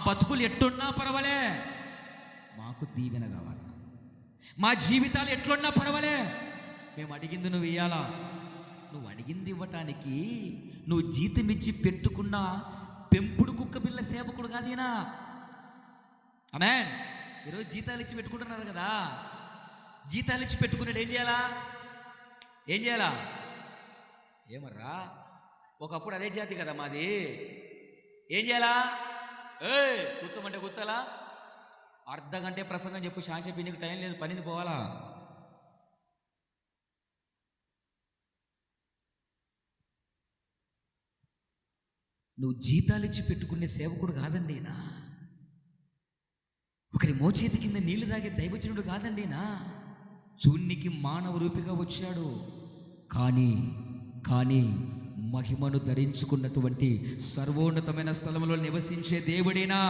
బతుకులు ఎట్టున్నా పర్వాలే, మాకు దీవెన కావాలి. మా జీవితాలు ఎట్లున్నా పర్వాలే, మేము అడిగింది నువ్వు ఇయ్యాలా. నువ్వు అడిగింది ఇవ్వటానికి నువ్వు జీతం ఇచ్చి పెట్టుకున్న పెంపుడు కుక్క పిల్ల సేవకుడు కాదేనా. ఆమేన్. ఈరోజు జీతాలు ఇచ్చి పెట్టుకుంటున్నారు కదా, జీతాలు ఇచ్చి పెట్టుకున్నాడు ఏం చేయాలా? ఏం చేయాలా? ఏమర్రా, ఒకప్పుడు అదే జాతి కదా మాది. ఏం చేయాలా? కూర్చోమంటే కూర్చోాలా? అర్ధగంటే ప్రసంగం చెప్పు, శాంతి నీకు టైం లేదు, పనిది పోవాలా. నువ్వు జీతాలు ఇచ్చి పెట్టుకునే సేవకుడు కాదండి నా. ఒకరి మోచేతి కింద నీళ్లు తాగే దైవజనుడు కాదండి నా. చూనికి మానవ రూపిగా వచ్చాడు, కానీ మహిమను ధరించుకున్నటువంటి సర్వోన్నతమైన స్థలంలో నివసించే దేవుడేనా.